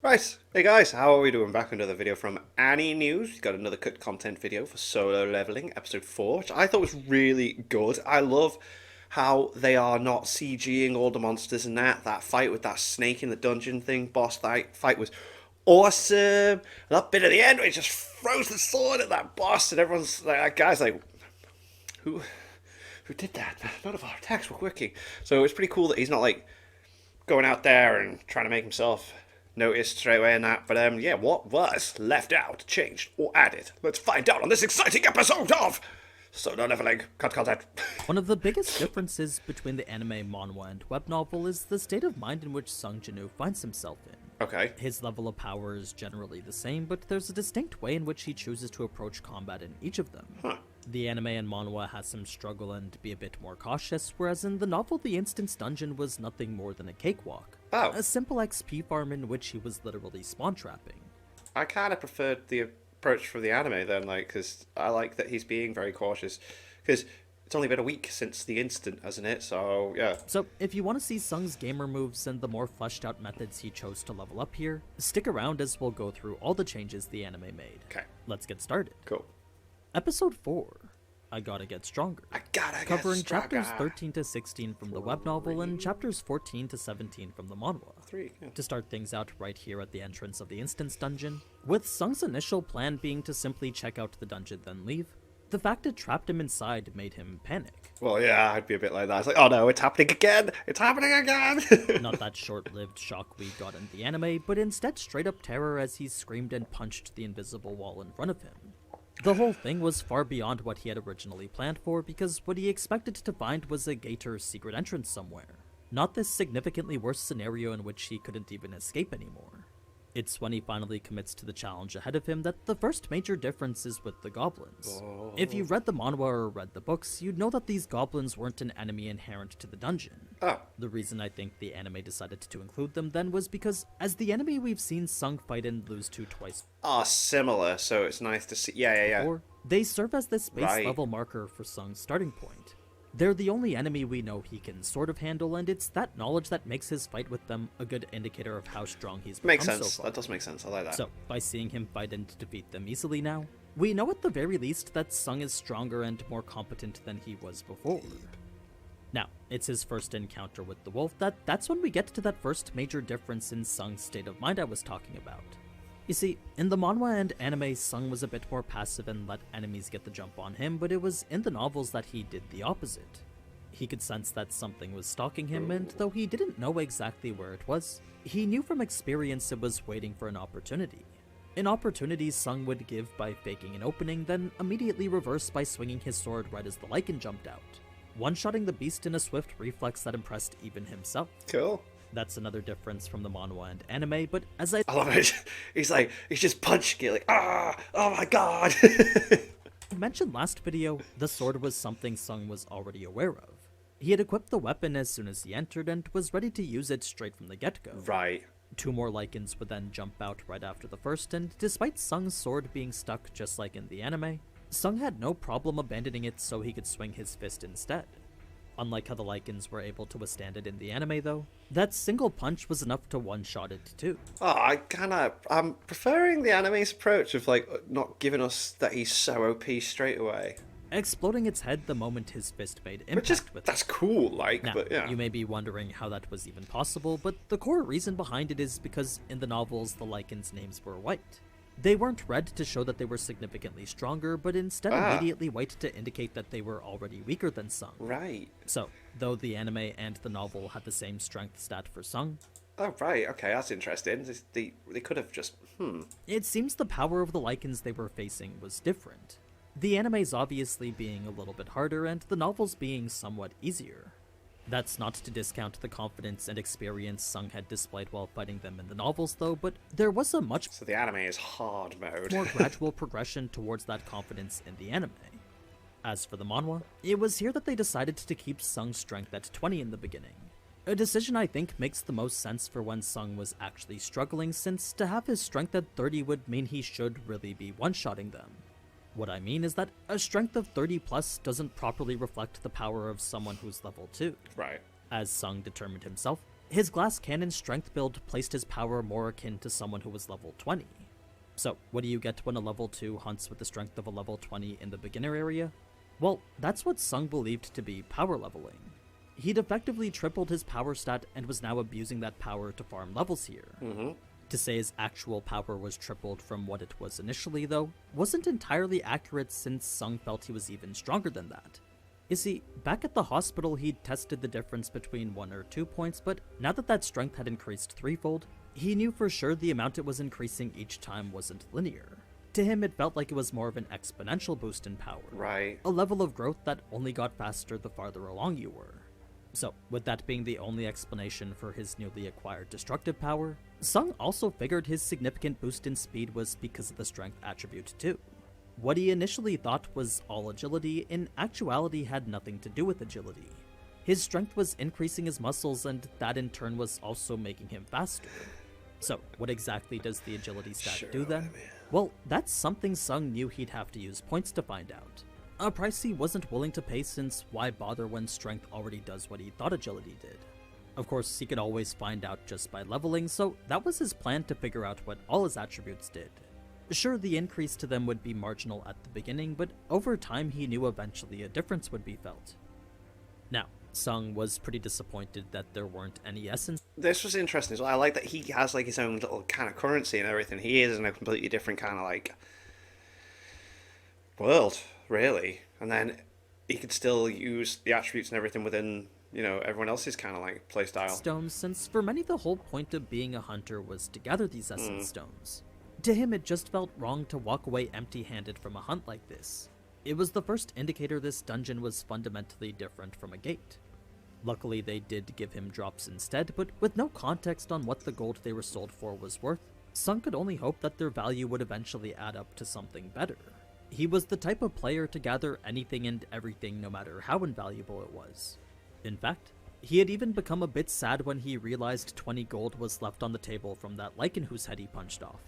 Right, hey guys, how are we doing? Back with another video from Annie News. We've got another cut content video for Solo Leveling, episode 4, which I thought was really good. I love how they are not CGing all the monsters and that fight with that snake in the dungeon thing, boss fight was awesome. And that bit at the end where he just throws the sword at that boss and everyone's like, that guy's like, who did that? None of our attacks were working. So it's pretty cool that he's not like going out there and trying to make himself noticed straight away in that. But yeah, what was left out, changed, or added? Let's find out on this exciting episode of Solo Leveling Cut Content. One of the biggest differences between the anime, manhwa, and web novel is the state of mind in which Sung Jin Woo finds himself in. Okay. His level of power is generally the same, but there's a distinct way in which he chooses to approach combat in each of them. Huh. The anime and manhwa has him struggle and be a bit more cautious, whereas in the novel the Instance Dungeon was nothing more than a cakewalk. Oh. A simple XP farm in which he was literally spawn trapping. I kind of preferred the approach for the anime then, like, because I like that he's being very cautious. Because it's only been a week since the instant, hasn't it? So, yeah. So, if you want to see Sung's gamer moves and the more fleshed out methods he chose to level up here, stick around as we'll go through all the changes the anime made. Okay. Let's get started. Cool. Episode 4, I Gotta Get Stronger. I gotta Covering get stronger. chapters 13 to 16 from the web novel and chapters 14 to 17 from the manhwa. 3, yeah. To start things out right here at the entrance of the Instance Dungeon, with Sung's initial plan being to simply check out the dungeon then leave, the fact it trapped him inside made him panic. Well, yeah, I'd be a bit like that. It's like, oh no, it's happening again! It's happening again! Not that short-lived shock we got in the anime, but instead straight-up terror as he screamed and punched the invisible wall in front of him. The whole thing was far beyond what he had originally planned for, because what he expected to find was a gator's secret entrance somewhere, not this significantly worse scenario in which he couldn't even escape anymore. It's when he finally commits to the challenge ahead of him that the first major difference is with the goblins. Oh. If you read the manhwa or read the books, you'd know that these goblins weren't an enemy inherent to the dungeon. Oh. The reason I think the anime decided to include them then was because, as the enemy we've seen Sung fight and lose to twice Oh, similar, so it's nice to see. Yeah. before, they serve as this base Right. level marker for Sung's starting point. They're the only enemy we know he can sort of handle, and it's that knowledge that makes his fight with them a good indicator of how strong he's become Makes so sense. far. That does make sense. I like that. So, by seeing him fight and defeat them easily now, we know at the very least that Sung is stronger and more competent than he was before. Now, it's his first encounter with the wolf, that's when we get to that first major difference in Sung's state of mind I was talking about. You see, in the manhwa and anime, Sung was a bit more passive and let enemies get the jump on him, but it was in the novels that he did the opposite. He could sense that something was stalking him, and though he didn't know exactly where it was, he knew from experience it was waiting for an opportunity. An opportunity Sung would give by faking an opening, then immediately reverse by swinging his sword right as the lichen jumped out, one-shotting the beast in a swift reflex that impressed even himself. Cool. That's another difference from the manhwa and anime, but as I I love it. He's just punching it, like, ah, oh my god. mentioned last video, the sword was something Sung was already aware of. He had equipped the weapon as soon as he entered and was ready to use it straight from the get-go. Right. 2 more lichens would then jump out right after the first, and despite Sung's sword being stuck just like in the anime, Sung had no problem abandoning it so he could swing his fist instead. Unlike how the lichens were able to withstand it in the anime though, that single punch was enough to one-shot it too. Oh, I'm preferring the anime's approach of, like, not giving us that he's so OP straight away. Exploding its head the moment his fist made Which is, impact with that's it. cool, like, Now, but yeah. you may be wondering how that was even possible, but the core reason behind it is because in the novels the lichens' names were white. They weren't red to show that they were significantly stronger, but instead immediately white to indicate that they were already weaker than Sung. Right. So, though the anime and the novel had the same strength stat for Sung, Oh, right, okay, that's interesting. They could have just, it seems the power of the lichens they were facing was different. The anime's obviously being a little bit harder, and the novels being somewhat easier. That's not to discount the confidence and experience Sung had displayed while fighting them in the novels though, but there was a much So the anime is hard mode. more gradual progression towards that confidence in the anime. As for the manhwa, it was here that they decided to keep Sung's strength at 20 in the beginning. A decision I think makes the most sense for when Sung was actually struggling, since to have his strength at 30 would mean he should really be one-shotting them. What I mean is that a strength of 30 plus doesn't properly reflect the power of someone who's level 2. Right. As Sung determined himself, His glass cannon strength build placed his power more akin to someone who was level 20. So, what do you get when a level 2 hunts with the strength of a level 20 in the beginner area? Well, that's what Sung believed to be power leveling. He'd effectively tripled his power stat and was now abusing that power to farm levels here. To say his actual power was tripled from what it was initially, though, wasn't entirely accurate since Sung felt he was even stronger than that. You see, back at the hospital he'd tested the difference between 1 or 2 points, but now that that strength had increased threefold, he knew for sure the amount it was increasing each time wasn't linear. To him, it felt like it was more of an exponential boost in power. Right. A level of growth that only got faster the farther along you were. So, with that being the only explanation for his newly acquired destructive power, Sung also figured his significant boost in speed was because of the strength attribute too. What he initially thought was all agility, in actuality had nothing to do with agility. His strength was increasing his muscles, and that in turn was also making him faster. So, what exactly does the agility stat do then? Well, that's something Sung knew he'd have to use points to find out. A price he wasn't willing to pay, since why bother when strength already does what he thought agility did? Of course, he could always find out just by leveling, so that was his plan to figure out what all his attributes did. Sure, the increase to them would be marginal at the beginning, but over time he knew eventually a difference would be felt. Now, Sung was pretty disappointed that there weren't any essence. This was interesting. So I like that he has like his own little kind of currency and everything. He is in a completely different kind of like world, really. And then he could still use the attributes and everything within, you know, everyone else's kind of like playstyle. Stones, since for many the whole point of being a hunter was to gather these essence stones. To him, it just felt wrong to walk away empty-handed from a hunt like this. It was the first indicator this dungeon was fundamentally different from a gate. Luckily, they did give him drops instead, but with no context on what the gold they were sold for was worth, Sung could only hope that their value would eventually add up to something better. He was the type of player to gather anything and everything no matter how invaluable it was. In fact, he had even become a bit sad when he realized 20 gold was left on the table from that lichen whose head he punched off.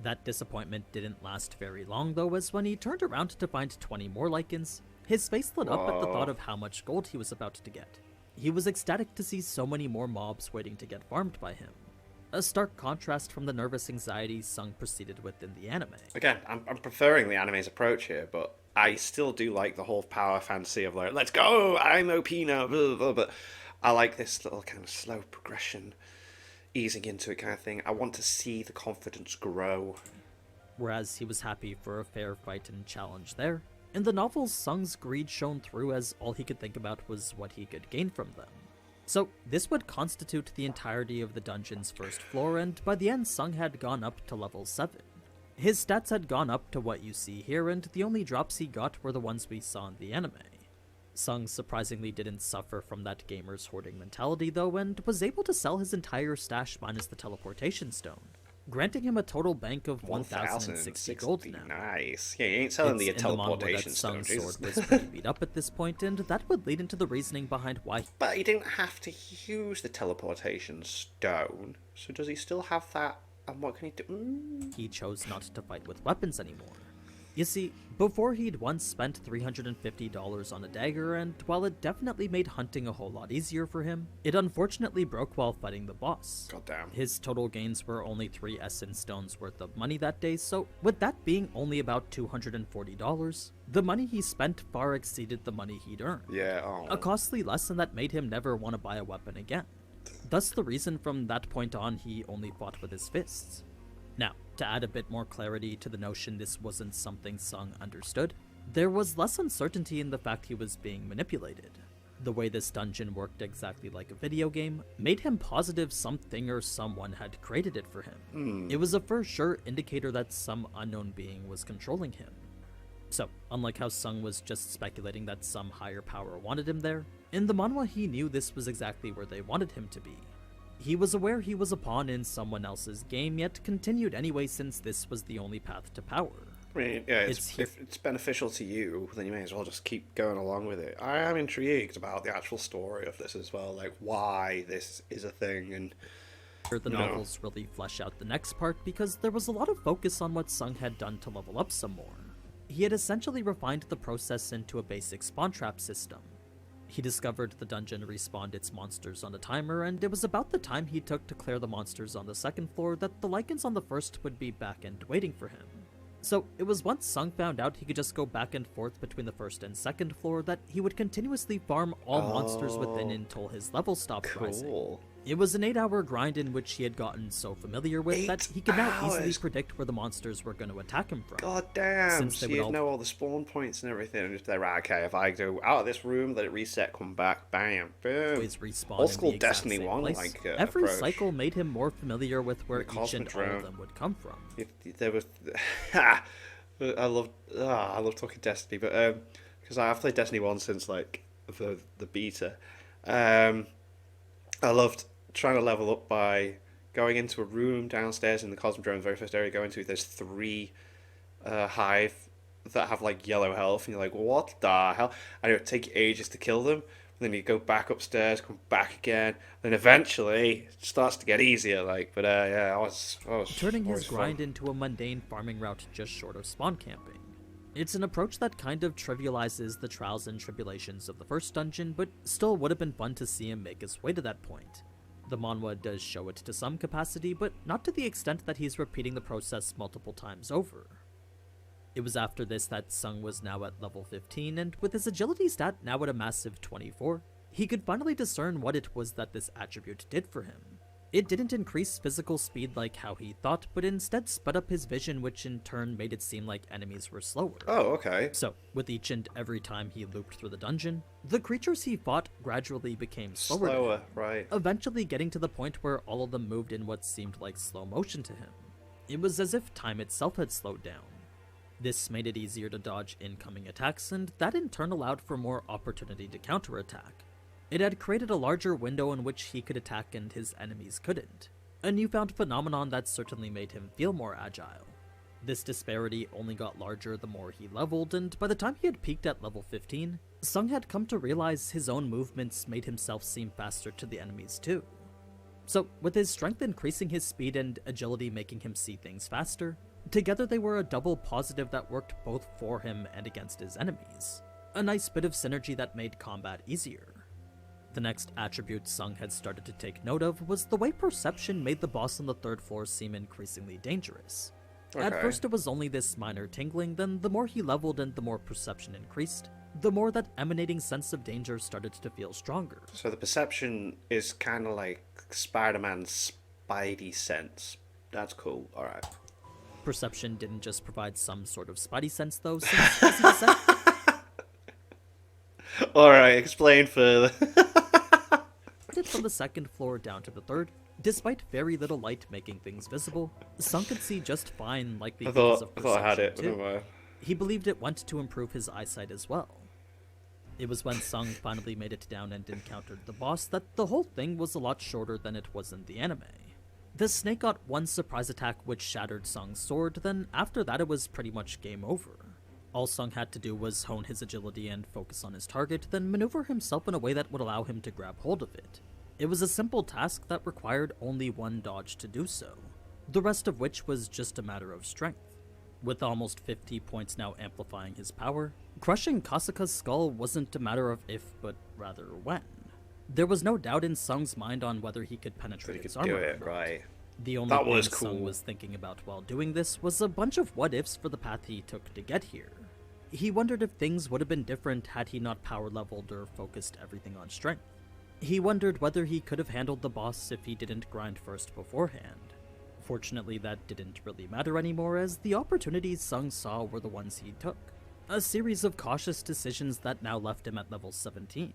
That disappointment didn't last very long though, as when he turned around to find 20 more lichens, his face lit up at the thought of how much gold he was about to get. He was ecstatic to see so many more mobs waiting to get farmed by him. A stark contrast from the nervous anxiety Sung proceeded with in the anime. Again, I'm preferring the anime's approach here, but I still do like the whole power fantasy of like, let's go, I'm OP now, blah, blah, blah. But I like this little kind of slow progression, easing into it kind of thing. I want to see the confidence grow. Whereas he was happy for a fair fight and challenge there, in the novels, Sung's greed shone through, as all he could think about was what he could gain from them. So this would constitute the entirety of the dungeon's first floor, and by the end Sung had gone up to level 7. His stats had gone up to what you see here, and the only drops he got were the ones we saw in the anime. Sung surprisingly didn't suffer from that gamer's hoarding mentality though, and was able to sell his entire stash minus the teleportation stone, granting him a total bank of 1,060 gold now. Nice. Yeah, you ain't selling the teleportation stone. Sung's sword was pretty beat up at this point, and that would lead into the reasoning behind why. But he didn't have to use the teleportation stone, so does he still have that? And what can he do? He chose not to fight with weapons anymore. You see, before he'd once spent $350 on a dagger, and while it definitely made hunting a whole lot easier for him, it unfortunately broke while fighting the boss. Goddamn. His total gains were only 3 essence stones worth of money that day, so with that being only about $240, the money he spent far exceeded the money he'd earned. Yeah, oh. A costly lesson that made him never want to buy a weapon again. Thus the reason from that point on he only fought with his fists. Now, to add a bit more clarity to the notion this wasn't something Sung understood, there was less uncertainty in the fact he was being manipulated. The way this dungeon worked exactly like a video game made him positive something or someone had created it for him. It was a for sure indicator that some unknown being was controlling him. So, unlike how Sung was just speculating that some higher power wanted him there, in the manhwa he knew this was exactly where they wanted him to be. He was aware he was a pawn in someone else's game, yet continued anyway since this was the only path to power. I mean, yeah, if it's beneficial to you, then you may as well just keep going along with it. I am intrigued about the actual story of this as well, like why this is a thing, and the novels really flesh out the next part, because there was a lot of focus on what Sung had done to level up some more. He had essentially refined the process into a basic spawn trap system. He discovered the dungeon respawned its monsters on a timer, and it was about the time he took to clear the monsters on the second floor that the Lycans on the first would be back and waiting for him. So it was once Sung found out he could just go back and forth between the first and second floor that he would continuously farm all monsters within until his level stopped rising. Cool. It was an 8-hour grind in which he had gotten so familiar with that he could now easily predict where the monsters were going to attack him from. God damn, Since so they would you'd know all the spawn points and everything, and just be like, right, okay, if I go out of this room, let it reset, come back, bam, boom. Always respawn Old in school the exact Destiny same 1, place. like, Every approach. cycle made him more familiar with where The each and all Cosmodrome. of them would come from. There was, I love talking Destiny, but because I've played Destiny 1 since like the beta, I loved trying to level up by going into a room downstairs in the Cosmodrome, the very first area you go into. There's 3 hive that have like yellow health, and you're like, what the hell? And it would take you ages to kill them. And then you go back upstairs, come back again, then eventually it starts to get easier. Like, but yeah, I was Turning his always grind fun. into a mundane farming route just short of spawn camping. It's an approach that kind of trivializes the trials and tribulations of the first dungeon, but still would have been fun to see him make his way to that point. The manhwa does show it to some capacity, but not to the extent that he's repeating the process multiple times over. It was after this that Sung was now at level 15, and with his agility stat now at a massive 24, he could finally discern what it was that this attribute did for him. It didn't increase physical speed like how he thought, but instead sped up his vision, which in turn made it seem like enemies were slower. Oh, okay. So, with each and every time he looped through the dungeon, the creatures he fought gradually became slower, to him, Right. eventually getting to the point where all of them moved in what seemed like slow motion to him. It was as if time itself had slowed down. This made it easier to dodge incoming attacks, and that in turn allowed for more opportunity to counterattack. It had created a larger window in which he could attack and his enemies couldn't, a newfound phenomenon that certainly made him feel more agile. This disparity only got larger the more he leveled, and by the time he had peaked at level 15, Sung had come to realize his own movements made himself seem faster to the enemies too. So, with his strength increasing his speed and agility making him see things faster, together they were a double positive that worked both for him and against his enemies. A nice bit of synergy that made combat easier. The next attribute Sung had started to take note of was the way perception made the boss on the third floor seem increasingly dangerous. At Okay. first it was only this minor tingling, then the more he leveled and the more perception increased, the more that emanating sense of danger started to feel stronger. So the perception is kind of like Spider-Man's spidey sense. That's cool. All right. Perception didn't just provide some sort of spidey sense though, since as he said, All right. Explain further. it from the second floor down to the third. Despite very little light making things visible, Sung could see just fine, likely I because thought of I had perception it. too. Never mind. He believed it went to improve his eyesight as well. It was when Sung finally made it down and encountered the boss that the whole thing was a lot shorter than it was in the anime. The snake got one surprise attack which shattered Sung's sword, then after that it was pretty much game over. All Sung had to do was hone his agility and focus on his target, then maneuver himself in a way that would allow him to grab hold of it. It was a simple task that required only one dodge to do so, the rest of which was just a matter of strength. With almost 50 points now amplifying his power, crushing Kasuka's skull wasn't a matter of if, but rather when. There was no doubt in Sung's mind on whether he could But penetrate you its could armor. do or it, not. right? The only That thing was Sung cool. was thinking about while doing this was a bunch of what-ifs for the path he took to get here. He wondered if things would have been different had he not power leveled or focused everything on strength. He wondered whether he could have handled the boss if he didn't grind first beforehand. Fortunately, that didn't really matter anymore, as the opportunities Sung saw were the ones he took. A series of cautious decisions that now left him at level 17.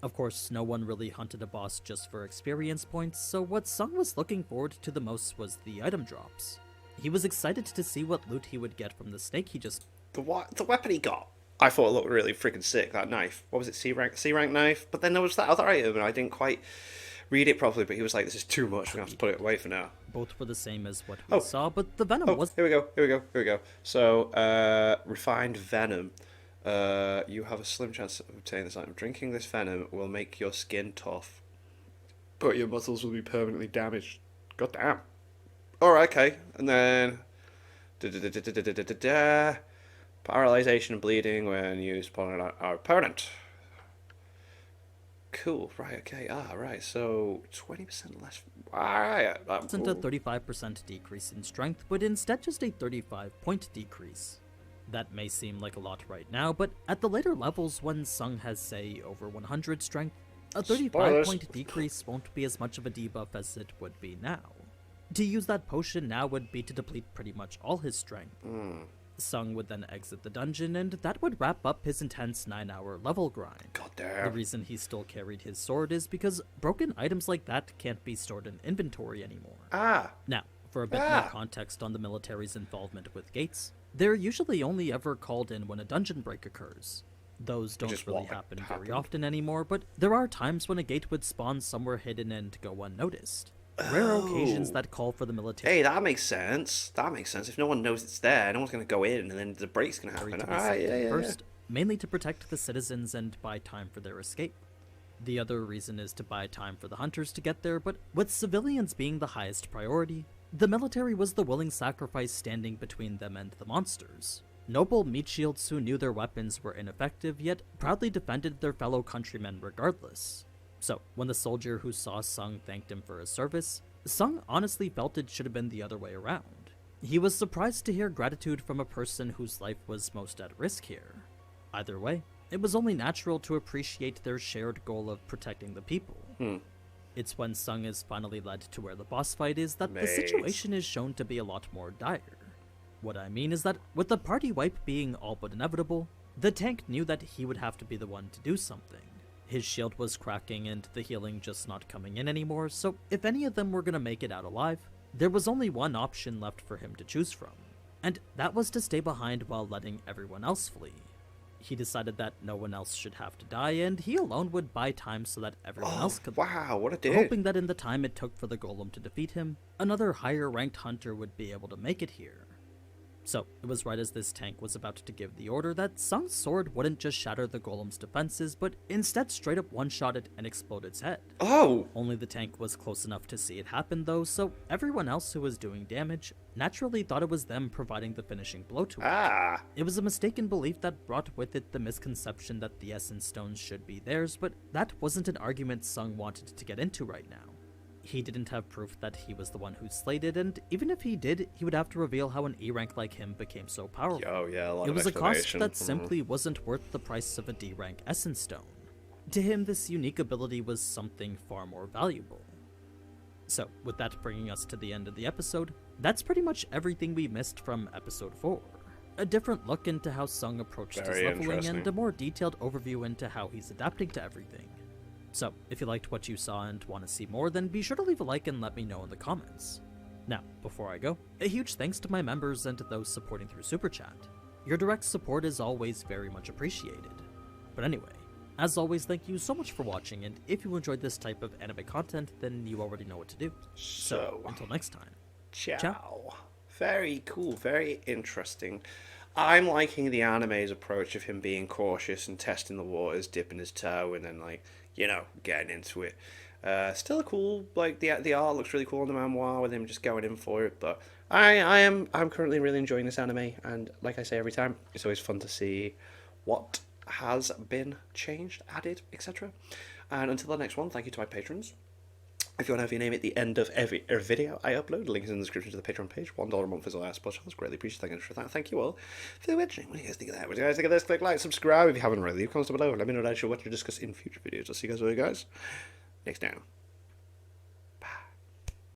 Of course, no one really hunted a boss just for experience points, so what Sung was looking forward to the most was the item drops. He was excited to see what loot he would get from the snake he just... The weapon he got, I thought it looked really freaking sick. That knife. What was it? C rank knife. But then there was that other item, and I didn't quite read it properly. But he was like, "This is too much. We're gonna have to put it away for now." Both were the same as what we Oh. saw, but the venom was... Here we go. So, refined venom. You have a slim chance of obtaining this item. Drinking this venom will make your skin tough, but your muscles will be permanently damaged. God damn. Alright, okay. And then... Paralyzation and bleeding when used upon our opponent. Cool. Right. Okay. Ah. Right. So 20% less. All right. Isn't a 35% decrease in strength, but instead just a 35-point decrease. That may seem like a lot right now, but at the later levels when Sung has, say, over 100 strength, a 35 Spoilers. point decrease won't be as much of a debuff as it would be now. To use that potion now would be to deplete pretty much all his strength. Sung would then exit the dungeon, and that would wrap up his intense 9-hour level grind. God The damn. reason he still carried his sword is because broken items like that can't be stored in inventory anymore. Ah. Now, for a bit more context on the military's involvement with gates, they're usually only ever called in when a dungeon break occurs. Those don't Just really what happen very happened. often anymore, but there are times when a gate would spawn somewhere hidden and go unnoticed. Rare occasions Oh. that call for the military Hey, that makes sense. That makes sense. If no one knows it's there, no one's going to go in, and then the break's going to happen. to be All right, sent yeah, in yeah, first, mainly to protect the citizens and buy time for their escape. The other reason is to buy time for the hunters to get there, but with civilians being the highest priority, the military was the willing sacrifice standing between them and the monsters. Noble meat shields who knew their weapons were ineffective, yet proudly defended their fellow countrymen regardless. So, when the soldier who saw Sung thanked him for his service, Sung honestly felt it should have been the other way around. He was surprised to hear gratitude from a person whose life was most at risk here. Either way, it was only natural to appreciate their shared goal of protecting the people. It's when Sung is finally led to where the boss fight is that the Mate. situation is shown to be a lot more dire. What I mean is that, with the party wipe being all but inevitable, the tank knew that he would have to be the one to do something. His shield was cracking and the healing just not coming in anymore, so if any of them were gonna make it out alive, there was only one option left for him to choose from, and that was to stay behind while letting everyone else flee. He decided that no one else should have to die, and he alone would buy time so that everyone Oh, else could wow, what a dude. hoping that in the time it took for the golem to defeat him, another higher ranked hunter would be able to make it here. So, it was right as this tank was about to give the order that Sung's sword wouldn't just shatter the golem's defenses, but instead straight up one-shot it and explode its head. Oh, Only the tank was close enough to see it happen though, so everyone else who was doing damage naturally thought it was them providing the finishing blow to it. ah. It was a mistaken belief that brought with it the misconception that the Essence Stones should be theirs, but that wasn't an argument Sung wanted to get into right now. He didn't have proof that he was the one who slayed it, and even if he did, he would have to reveal how an E rank like him became so powerful. Oh, yeah, a lot It of was a cost explanation. that simply wasn't worth the price of a D rank Essence Stone. To him, this unique ability was something far more valuable. So, with that bringing us to the end of the episode, that's pretty much everything we missed from episode 4. A different look into how Sung approached Very his leveling, and interesting. a more detailed overview into how he's adapting to everything. So, if you liked what you saw and want to see more, then be sure to leave a like and let me know in the comments. Now, before I go, a huge thanks to my members and to those supporting through Super Chat. Your direct support is always very much appreciated. But anyway, as always, thank you so much for watching, and if you enjoyed this type of anime content, then you already know what to do. So, Until next time. ciao. Very cool, very interesting. I'm liking the anime's approach of him being cautious and testing the waters, dipping his toe, and then, like, you know, getting into it. Still cool, like, the art looks really cool in the manhwa with him just going in for it, but I'm currently really enjoying this anime, and like I say every time, it's always fun to see what has been changed, added, etc. And until the next one, thank you to my patrons. If you want to have your name at the end of every video I upload, link is in the description to the Patreon page. $1 a month is all I ask, but it's greatly appreciated. Thank you for that. Thank you all for watching. What do you guys think of that? What do you guys think of this? Click like, subscribe if you haven't already. Leave comments below. Let me know what I should watch or discuss in future videos. I'll see you guys next time.